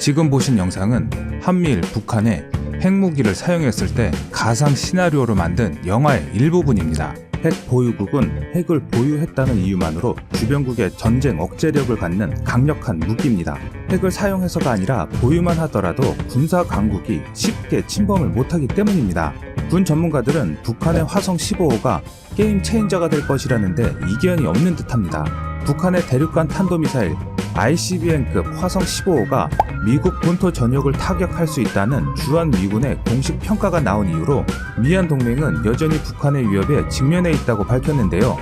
지금 보신 영상은 한미일, 북한의 핵무기를 사용했을 때 가상 시나리오로 만든 영화의 일부분입니다. 핵 보유국은 핵을 보유했다는 이유만으로 주변국의 전쟁 억제력을 갖는 강력한 무기입니다. 핵을 사용해서가 아니라 보유만 하더라도 군사 강국이 쉽게 침범을 못하기 때문입니다. 군 전문가들은 북한의 화성 15호가 게임 체인저가 될 것이라는데 이견이 없는 듯합니다. 북한의 대륙간 탄도미사일 ICBM급 화성 15호가 미국 본토 전역을 타격할 수 있다는 주한 미군의 공식 평가가 나온 이후로 미한 동맹은 여전히 북한의 위협에 직면해 있다고 밝혔는데요.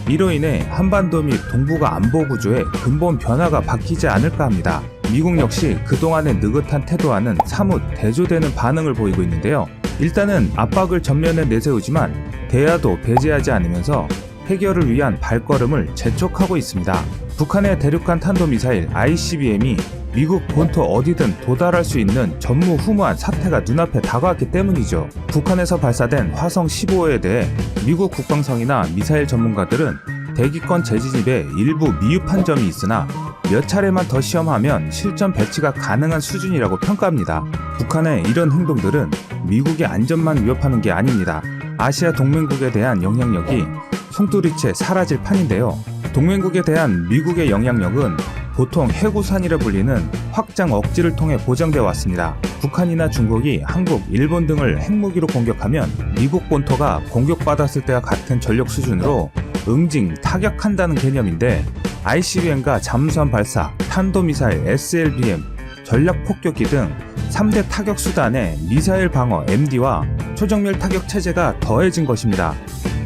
이로 인해 한반도 및 동북아 안보 구조에 근본 변화가 바뀌지 않을까 합니다. 미국 역시 그동안의 느긋한 태도와는 사뭇 대조되는 반응을 보이고 있는데요. 일단은 압박을 전면에 내세우지만 대화도 배제하지 않으면서 해결을 위한 발걸음을 재촉하고 있습니다. 북한의 대륙간 탄도미사일 ICBM이 미국 본토 어디든 도달할 수 있는 전무후무한 사태가 눈앞에 다가왔기 때문이죠. 북한에서 발사된 화성 15호에 대해 미국 국방성이나 미사일 전문가들은 대기권 재진입에 일부 미흡한 점이 있으나 몇 차례만 더 시험하면 실전 배치가 가능한 수준이라고 평가합니다. 북한의 이런 행동들은 미국의 안전만 위협하는 게 아닙니다. 아시아 동맹국에 대한 영향력이 송두리째 사라질 판인데요. 동맹국에 대한 미국의 영향력은 보통 해구산이라 불리는 확장 억지를 통해 보장되어 왔습니다. 북한이나 중국이 한국, 일본 등을 핵무기로 공격하면 미국 본토가 공격받았을 때와 같은 전력 수준으로 응징, 타격한다는 개념인데 ICBM과 잠수함 발사, 탄도미사일, SLBM, 전략폭격기 등 3대 타격 수단에 미사일 방어 MD와 초정밀 타격 체제가 더해진 것입니다.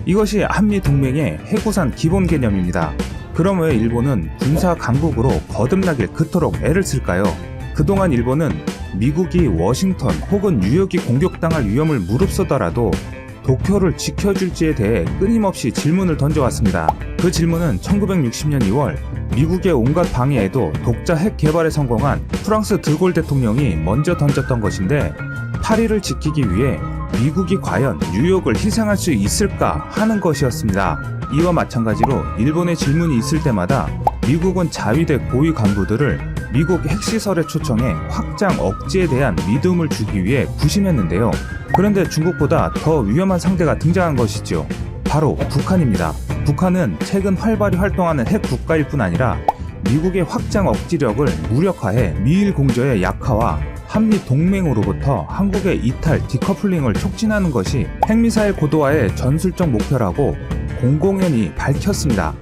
이것이 한미 동맹의 해구산 기본 개념입니다. 그럼 왜 일본은 군사 강국으로 거듭나길 그토록 애를 쓸까요? 그동안 일본은 미국이 워싱턴 혹은 뉴욕이 공격당할 위험을 무릅쓰더라도 도쿄를 지켜줄지에 대해 끊임없이 질문을 던져왔습니다. 그 질문은 1960년 2월 미국의 온갖 방해에도 독자 핵 개발에 성공한 프랑스 드골 대통령이 먼저 던졌던 것인데 파리를 지키기 위해 미국이 과연 뉴욕을 희생할 수 있을까 하는 것이었습니다. 이와 마찬가지로 일본의 질문이 있을 때마다 미국은 자위대 고위 간부들을 미국 핵시설에 초청해 확장 억지에 대한 믿음을 주기 위해 부심했는데요. 그런데 중국보다 더 위험한 상대가 등장한 것이죠. 바로 북한입니다. 북한은 최근 활발히 활동하는 핵 국가일 뿐 아니라 미국의 확장 억지력을 무력화해 미일 공조의 약화와 한미 동맹으로부터 한국의 이탈, 디커플링을 촉진하는 것이 핵미사일 고도화의 전술적 목표라고 공공연히 밝혔습니다.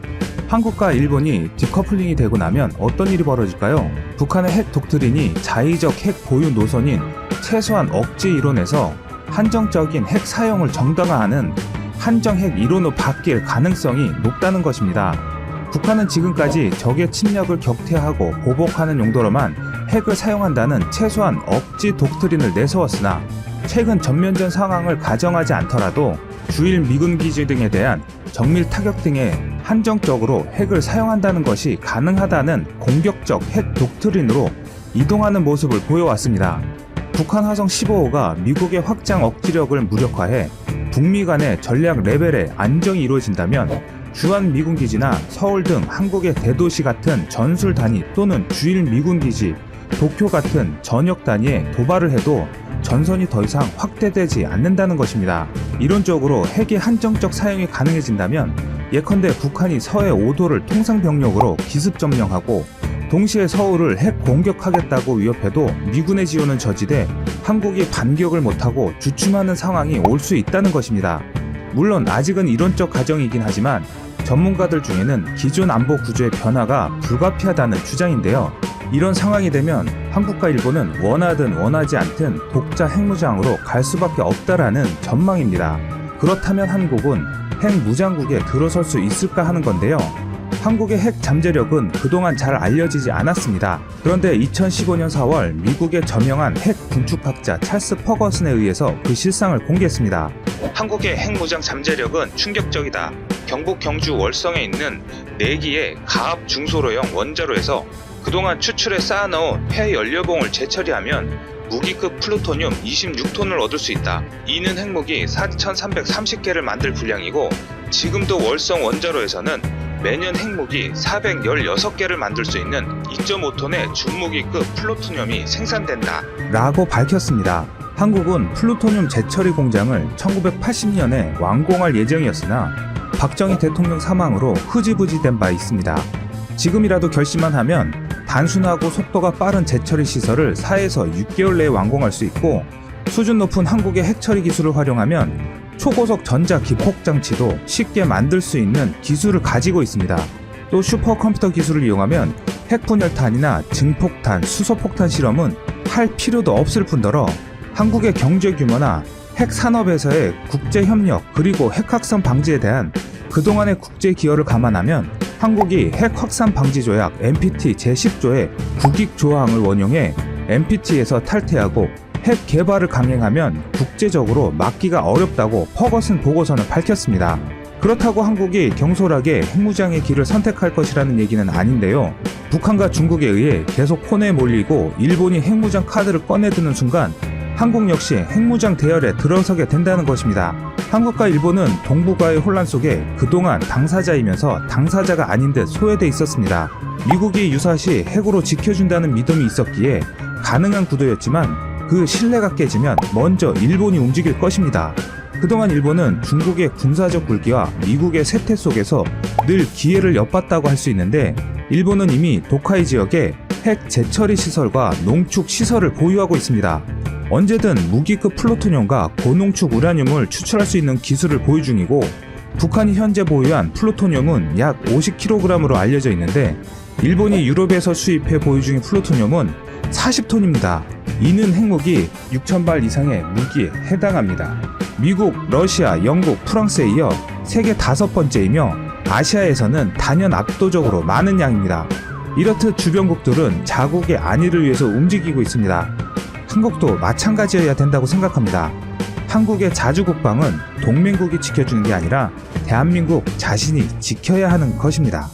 한국과 일본이 디커플링이 되고 나면 어떤 일이 벌어질까요? 북한의 핵 독트린이 자의적 핵 보유 노선인 최소한 억제 이론에서 한정적인 핵 사용을 정당화하는 한정핵 이론으로 바뀔 가능성이 높다는 것입니다. 북한은 지금까지 적의 침략을 격퇴하고 보복하는 용도로만 핵을 사용한다는 최소한 억지 독트린을 내세웠으나 최근 전면전 상황을 가정하지 않더라도 주일 미군 기지 등에 대한 정밀 타격 등에 한정적으로 핵을 사용한다는 것이 가능하다는 공격적 핵 독트린으로 이동하는 모습을 보여왔습니다. 북한 화성 15호가 미국의 확장 억지력을 무력화해 북미 간의 전략 레벨의 안정이 이루어진다면 주한 미군 기지나 서울 등 한국의 대도시 같은 전술 단위 또는 주일 미군 기지, 도쿄 같은 전역 단위에 도발을 해도 전선이 더 이상 확대되지 않는다는 것입니다. 이론적으로 핵의 한정적 사용이 가능해진다면 예컨대 북한이 서해 5도를 통상병력으로 기습 점령하고 동시에 서울을 핵 공격하겠다고 위협해도 미군의 지원은 저지돼 한국이 반격을 못하고 주춤하는 상황이 올 수 있다는 것입니다. 물론 아직은 이론적 가정이긴 하지만 전문가들 중에는 기존 안보 구조의 변화가 불가피하다는 주장인데요. 이런 상황이 되면 한국과 일본은 원하든 원하지 않든 독자 핵무장으로 갈 수밖에 없다라는 전망입니다. 그렇다면 한국은 핵무장국에 들어설 수 있을까 하는 건데요. 한국의 핵 잠재력은 그동안 잘 알려지지 않았습니다. 그런데 2015년 4월 미국의 저명한 핵 군축학자 찰스 퍼거슨에 의해서 그 실상을 공개했습니다. 한국의 핵무장 잠재력은 충격적이다. 경북 경주 월성에 있는 4기의 가압 중소로형 원자로에서 그동안 추출해 쌓아놓은 폐연료봉을 재처리하면 무기급 플루토늄 26톤을 얻을 수 있다. 이는 핵무기 4,330개를 만들 분량이고 지금도 월성 원자로에서는 매년 핵무기 416개를 만들 수 있는 2.5톤의 중무기급 플루토늄이 생산된다. 라고 밝혔습니다. 한국은 플루토늄 재처리 공장을 1980년에 완공할 예정이었으나 박정희 대통령 사망으로 흐지부지 된 바 있습니다. 지금이라도 결심만 하면 단순하고 속도가 빠른 재처리 시설을 4에서 6개월 내에 완공할 수 있고, 수준 높은 한국의 핵처리 기술을 활용하면 초고속 전자 기폭 장치도 쉽게 만들 수 있는 기술을 가지고 있습니다. 또 슈퍼컴퓨터 기술을 이용하면 핵분열탄이나 증폭탄, 수소폭탄 실험은 할 필요도 없을 뿐더러 한국의 경제 규모나 핵 산업에서의 국제 협력, 그리고 핵 확산 방지에 대한 그동안의 국제 기여를 감안하면 한국이 핵 확산 방지 조약 NPT 제10조의 국익 조항을 원용해 NPT에서 탈퇴하고 핵 개발을 강행하면 국제적으로 막기가 어렵다고 퍼거슨 보고서는 밝혔습니다. 그렇다고 한국이 경솔하게 핵무장의 길을 선택할 것이라는 얘기는 아닌데요. 북한과 중국에 의해 계속 혼에 몰리고 일본이 핵무장 카드를 꺼내드는 순간 한국 역시 핵무장 대열에 들어서게 된다는 것입니다. 한국과 일본은 동북아의 혼란 속에 그동안 당사자이면서 당사자가 아닌 듯 소외돼 있었습니다. 미국이 유사시 핵으로 지켜준다는 믿음이 있었기에 가능한 구도였지만 그 신뢰가 깨지면 먼저 일본이 움직일 것입니다. 그동안 일본은 중국의 군사적 굴기와 미국의 세태 속에서 늘 기회를 엿봤다고 할 수 있는데, 일본은 이미 도카이 지역에 핵 재처리 시설과 농축 시설을 보유하고 있습니다. 언제든 무기급 플루토늄과 고농축 우라늄을 추출할 수 있는 기술을 보유 중이고, 북한이 현재 보유한 플루토늄은 약 50kg으로 알려져 있는데, 일본이 유럽에서 수입해 보유 중인 플루토늄은 40톤입니다. 이는 핵무기 6,000발 이상의 무기에 해당합니다. 미국, 러시아, 영국, 프랑스에 이어 세계 5번째이며 아시아에서는 단연 압도적으로 많은 양입니다. 이렇듯 주변국들은 자국의 안위를 위해서 움직이고 있습니다. 한국도 마찬가지여야 된다고 생각합니다. 한국의 자주국방은 동맹국이 지켜주는 게 아니라 대한민국 자신이 지켜야 하는 것입니다.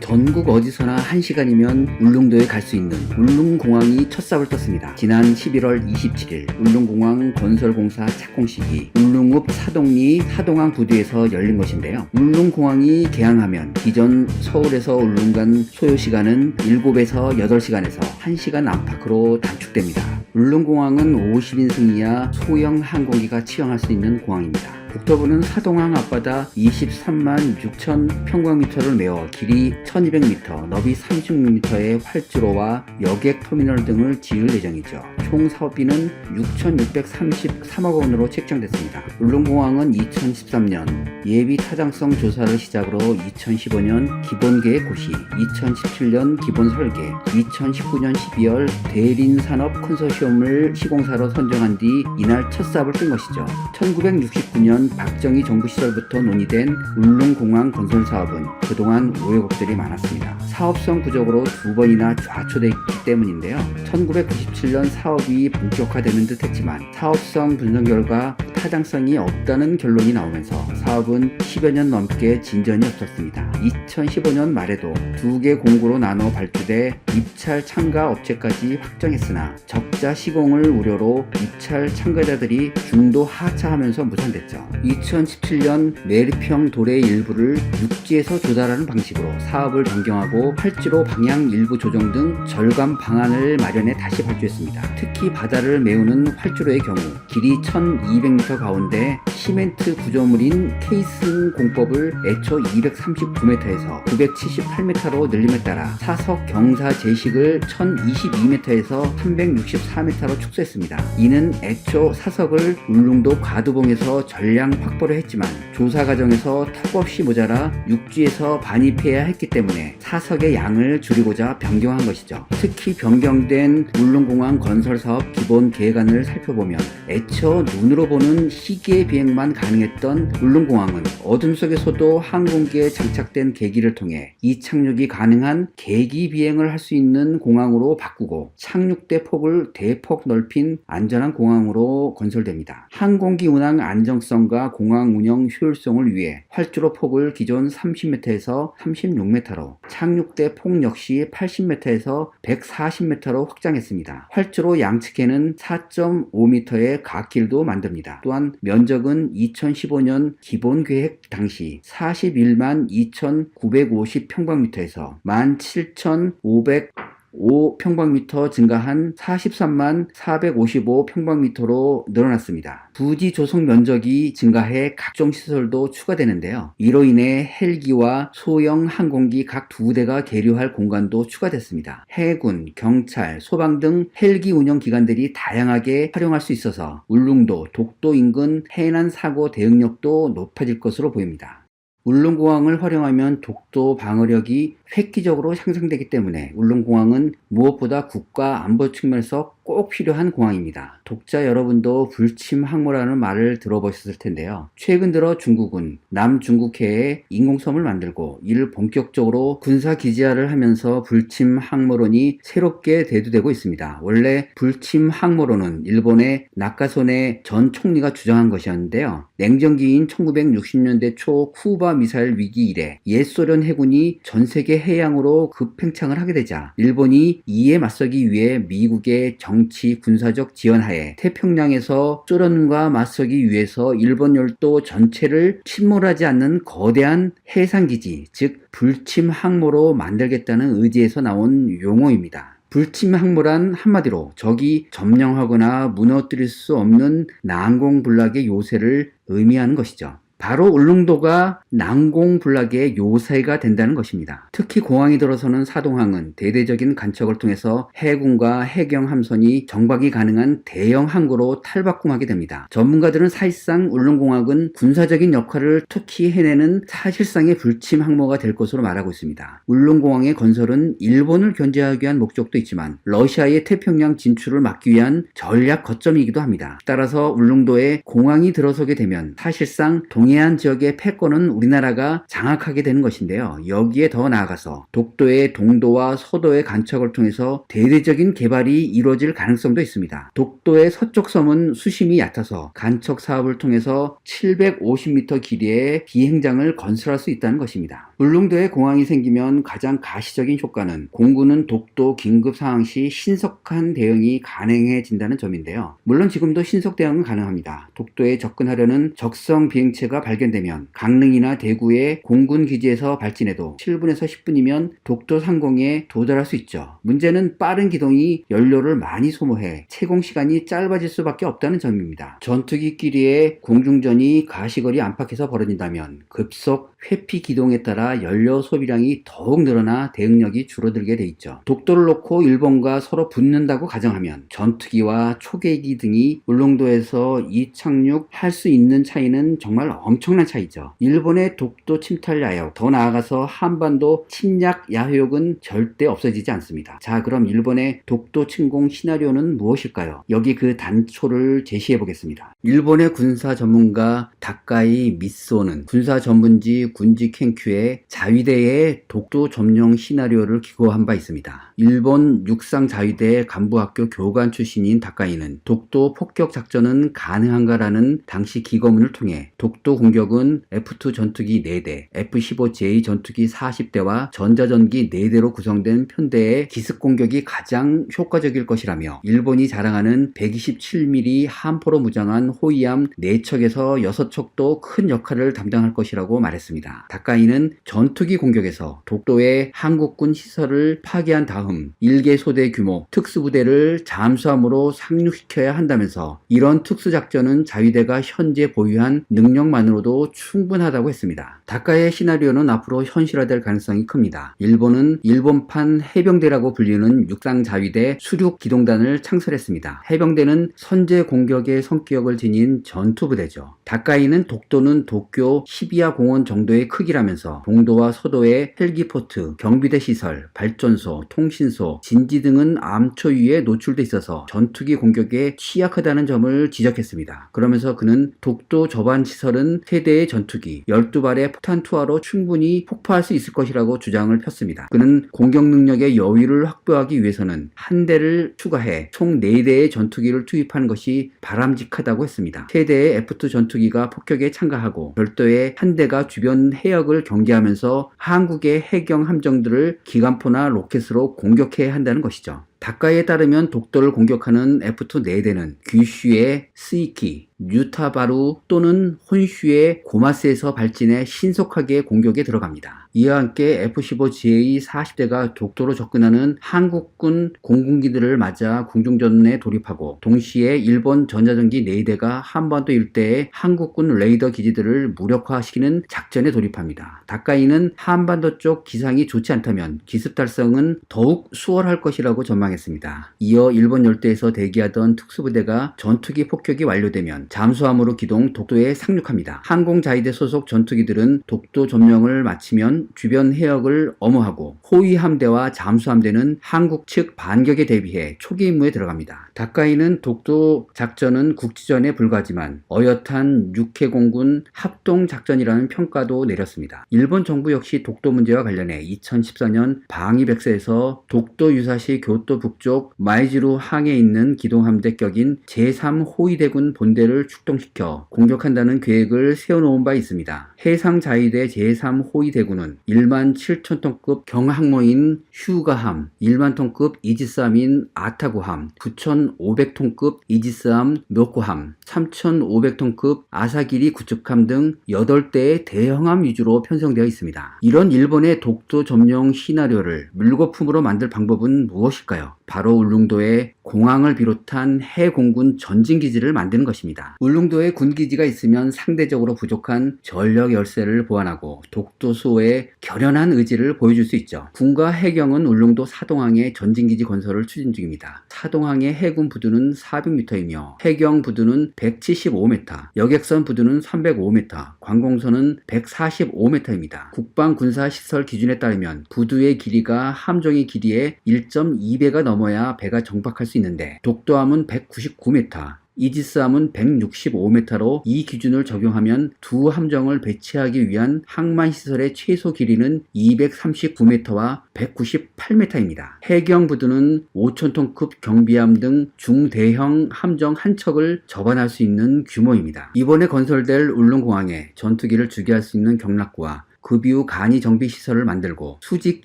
전국 어디서나 1시간이면 울릉도에 갈 수 있는 울릉공항이 첫 삽을 떴습니다. 지난 11월 27일 울릉공항 건설공사 착공식이 울릉읍 사동리 사동항 부두에서 열린 것인데요. 울릉공항이 개항하면 기존 서울에서 울릉 간 소요시간은 7에서 8시간에서 1시간 안팎으로 단축됩니다. 울릉공항은 50인승 이하 소형 항공기가 취항할 수 있는 공항입니다. 국토부는 사동항 앞바다 23만 6천 평방미터를 메워 길이 1200m, 너비 36m의 활주로와 여객 터미널 등을 지을 예정이죠. 총 사업비는 6,633억 원으로 책정됐습니다. 울릉공항은 2013년 예비 타당성 조사를 시작으로 2015년 기본계획 고시, 2017년 기본 설계, 2019년 12월 대린산업 컨소시엄을 시공사로 선정한 뒤 이날 첫 삽을 뜬 것이죠. 1969년 박정희 정부 시절부터 논의된 울릉공항 건설 사업은 그동안 우여곡절이 많았습니다. 사업성 부족으로 2번이나 좌초돼 있기 때문인데요. 1997년 사업이 본격화되는 듯 했지만 사업성 분석 결과 타당성이 없다는 결론이 나오면서 사업은 10여 년 넘게 진전이 없었습니다. 2015년 말에도 2개 공구로 나눠 발주돼 입찰 참가 업체까지 확정했으나 적자 시공을 우려로 입찰 참가자들이 중도 하차하면서 무산됐죠. 2017년 매립형 도래 일부를 육지에서 조달하는 방식으로 사업을 변경하고 활주로 방향 일부 조정 등 절감 방안을 마련해 다시 발주했습니다. 특히 바다를 메우는 활주로의 경우 길이 1200m 가운데 시멘트 구조물인 케이슨 공법을 애초 239m에서 978m로 늘림에 따라 사석 경사 제식을 1022m에서 364m로 축소했습니다. 이는 애초 사석을 울릉도 과두봉에서 전량 확보를 했지만 조사 과정에서 턱없이 모자라 육지에서 반입해야 했기 때문에 사석의 양을 줄이고자 변경한 것이죠. 특히 변경된 울릉공항 건설사업 기본 계획안을 살펴보면 애초 눈으로 보는 희귀의 비행만 가능했던 울릉공항은 어둠 속에서도 항공기에 장착된 계기를 통해 이착륙이 가능한 계기 비행을 할 수 있는 공항으로 바꾸고 착륙대 폭을 대폭 넓힌 안전한 공항으로 건설됩니다. 항공기 운항 안정성과 공항 운영 효율성을 위해 활주로 폭을 기존 30m에서 36m로 착륙대 폭 역시 80m에서 140m로 확장했습니다. 활주로 양측에는 4.5m의 갓길도 만듭니다. 또한 면적은 2015년 기본계획 당시 41만 2,950평방미터에서 17,505평방미터 증가한 43만 455평방미터로 늘어났습니다. 부지 조성 면적이 증가해 각종 시설도 추가되는데요. 이로 인해 헬기와 소형 항공기 각 2대가 계류할 공간도 추가됐습니다. 해군, 경찰, 소방 등 헬기 운영 기관들이 다양하게 활용할 수 있어서 울릉도, 독도 인근 해난 사고 대응력도 높아질 것으로 보입니다. 울릉공항을 활용하면 독도 방어력이 획기적으로 향상되기 때문에 울릉공항은 무엇보다 국가 안보 측면에서 꼭 필요한 공항입니다. 독자 여러분도 불침 항모라는 말을 들어보셨을 텐데요. 최근 들어 중국은 남중국해에 인공섬을 만들고 이를 본격적으로 군사기지화를 하면서 불침 항모론이 새롭게 대두되고 있습니다. 원래 불침 항모론은 일본의 나카소네 전 총리가 주장한 것이었는데요. 냉전기인 1960년대 초 쿠바 미사일 위기 이래 옛 소련 해군이 전 세계 해양으로 급팽창을 하게 되자 일본이 이에 맞서기 위해 미국의 정치 군사적 지원하에 태평양에서 소련과 맞서기 위해서 일본 열도 전체를 침몰하지 않는 거대한 해상기지, 즉 불침 항모로 만들겠다는 의지에서 나온 용어입니다. 불침 항모란 한마디로 적이 점령하거나 무너뜨릴 수 없는 난공불락의 요새를 의미하는 것이죠. 바로 울릉도가 난공불락의 요새가 된다는 것입니다. 특히 공항이 들어서는 사동항은 대대적인 간척을 통해서 해군과 해경 함선이 정박이 가능한 대형 항구로 탈바꿈하게 됩니다. 전문가들은 사실상 울릉공항은 군사적인 역할을 특히 해내는 사실상의 불침 항모가 될 것으로 말하고 있습니다. 울릉공항의 건설은 일본을 견제하기 위한 목적도 있지만 러시아의 태평양 진출을 막기 위한 전략 거점이기도 합니다. 따라서 울릉도에 공항이 들어서게 되면 사실상 동해안 지역의 패권은 우리나라가 장악하게 되는 것인데요. 여기에 더 나아가서 독도의 동도와 서도의 간척을 통해서 대대적인 개발이 이루어질 가능성도 있습니다. 독도의 서쪽 섬은 수심이 얕아서 간척 사업을 통해서 750m 길이의 비행장을 건설할 수 있다는 것입니다. 울릉도에 공항이 생기면 가장 가시적인 효과는 공군은 독도 긴급 상황 시 신속한 대응이 가능해진다는 점인데요. 물론 지금도 신속 대응은 가능합니다. 독도에 접근하려는 적성 비행체가 발견되면 강릉이나 대구의 공군 기지에서 발진해도 7분에서 10분이면 독도 상공에 도달할 수 있죠. 문제는 빠른 기동이 연료를 많이 소모해 채공 시간이 짧아질 수밖에 없다는 점입니다. 전투기끼리의 공중전이 가시거리 안팎에서 벌어진다면 급속 회피 기동에 따라 연료 소비량이 더욱 늘어나 대응력이 줄어들게 돼 있죠. 독도를 놓고 일본과 서로 붙는다고 가정하면 전투기와 초계기 등이 울릉도에서 이착륙할 수 있는 차이는 정말 엄청난 차이죠. 일본의 독도 침탈 야욕, 더 나아가서 한반도 침략 야욕은 절대 없어지지 않습니다. 자, 그럼 일본의 독도 침공 시나리오는 무엇일까요? 여기 그 단초를 제시해 보겠습니다. 일본의 군사 전문가 다카이 미소는 군사 전문지 군지 研究에 자위대의 독도 점령 시나리오를 기고한 바 있습니다. 일본 육상 자위대 간부학교 교관 출신인 다카이는 독도 폭격 작전은 가능한가라는 당시 기고문을 통해 독도 공격은 F2 전투기 4대, F-15J 전투기 40대와 전자전기 4대로 구성된 편대의 기습 공격이 가장 효과적일 것이라며 일본이 자랑하는 127mm 함포로 무장한 호위함 4척에서 6척도 큰 역할을 담당할 것이라고 말했습니다. 다카이는 전투기 공격에서 독도의 한국군 시설을 파괴한 다음 1개 소대 규모 특수부대를 잠수함으로 상륙시켜야 한다면서 이런 특수작전은 자위대가 현재 보유한 능력만으로도 충분하다고 했습니다. 다카이의 시나리오는 앞으로 현실화될 가능성이 큽니다. 일본은 일본판 해병대라고 불리는 육상자위대 수륙기동단을 창설했습니다. 해병대는 선제 공격의 성격을 지닌 전투부대죠. 다카이는 독도는 도쿄 시비야 공원 정도의 크기라면서 동도와 서도의 헬기포트, 경비대 시설, 발전소, 통신소, 진지 등은 암초위에 노출돼 있어서 전투기 공격에 취약하다는 점을 지적했습니다. 그러면서 그는 독도 저반 시설은 세대의 전투기, 12발의 폭탄 투하로 충분히 폭파할 수 있을 것이라고 주장을 폈습니다. 그는 공격 능력의 여유를 확보하기 위해서는 한 대를 추가해 총 4대의 전투기를 투입하는 것이 바람직하다고 했습니다. 세대의 F2 전투기가 폭격에 참가하고 별도의 한 대가 주변 해역을 경계하면서 한국의 해경 함정들을 기관포나 로켓으로 공격해야 한다는 것이죠. 다카이에 따르면 독도를 공격하는 F2 4대는 규슈의 스이키, 뉴타바루 또는 혼슈의 고마스에서 발진해 신속하게 공격에 들어갑니다. 이와 함께 F-15GA 40대가 독도로 접근하는 한국군 공군기들을 맞아 공중전에 돌입하고 동시에 일본 전자전기 4대가 한반도 일대의 한국군 레이더 기지들을 무력화시키는 작전에 돌입합니다. 다카이는 한반도 쪽 기상이 좋지 않다면 기습 달성은 더욱 수월할 것이라고 전망했습니다. 이어 일본 열대에서 대기하던 특수부대가 전투기 폭격이 완료되면 잠수함으로 기동 독도에 상륙합니다. 항공자위대 소속 전투기들은 독도 점령을 마치면 주변 해역을 엄호하고 호위 함대와 잠수함대는 한국 측 반격에 대비해 초기 임무에 들어갑니다. 다카이는 독도 작전은 국지전에 불과하지만 어엿한 육해공군 합동작전이라는 평가도 내렸습니다. 일본 정부 역시 독도 문제와 관련해 2014년 방위백서에서 독도 유사시 교토 북쪽 마이지루 항에 있는 기동함대 격인 제3호위대군 본대를 출동시켜 공격한다는 계획을 세워놓은 바 있습니다. 해상자위대 제3호위대군은 1만 7천톤급 경항모인 휴가함, 1만 톤급 이지스함인 아타고함, 9,500톤급 이지스함 묘코함, 3,500톤급 아사기리 구축함 등 8대의 대형함 위주로 편성되어 있습니다. 이런 일본의 독도 점령 시나리오를 물거품으로 만들 방법은 무엇일까요? 바로 울릉도에 공항을 비롯한 해공군 전진기지를 만드는 것입니다. 울릉도에 군기지가 있으면 상대적으로 부족한 전력 열세를 보완하고 독도 수호에 결연한 의지를 보여줄 수 있죠. 군과 해경은 울릉도 사동항에 전진기지 건설을 추진 중입니다. 사동항의 해군 부두는 400m이며 해경 부두는 175m, 여객선 부두는 305m, 관공서는 145m입니다. 국방군사시설 기준에 따르면 부두의 길이가 함정의 길이의 1.2배가 넘어야 배가 정박할 수 있는데 독도함은 199m, 이지스함은 165m로 이 기준을 적용하면 두 함정을 배치하기 위한 항만시설의 최소 길이는 239m와 198m입니다. 해경 부두는 5,000톤급 경비함 등 중대형 함정 한 척을 접안할 수 있는 규모입니다. 이번에 건설될 울릉공항에 전투기를 주기할 수 있는 경락구와 급이후 간이 정비 시설을 만들고 수직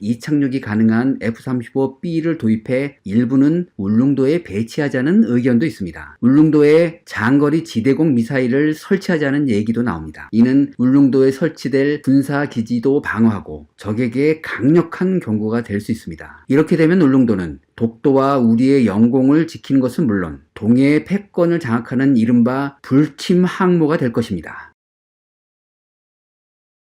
이착륙이 가능한 F-35B를 도입해 일부는 울릉도에 배치하자는 의견도 있습니다. 울릉도에 장거리 지대공 미사일을 설치하자는 얘기도 나옵니다. 이는 울릉도에 설치될 군사기지도 방어하고 적에게 강력한 경고가 될 수 있습니다. 이렇게 되면 울릉도는 독도와 우리의 영공을 지키는 것은 물론 동해의 패권을 장악하는 이른바 불침 항모가 될 것입니다.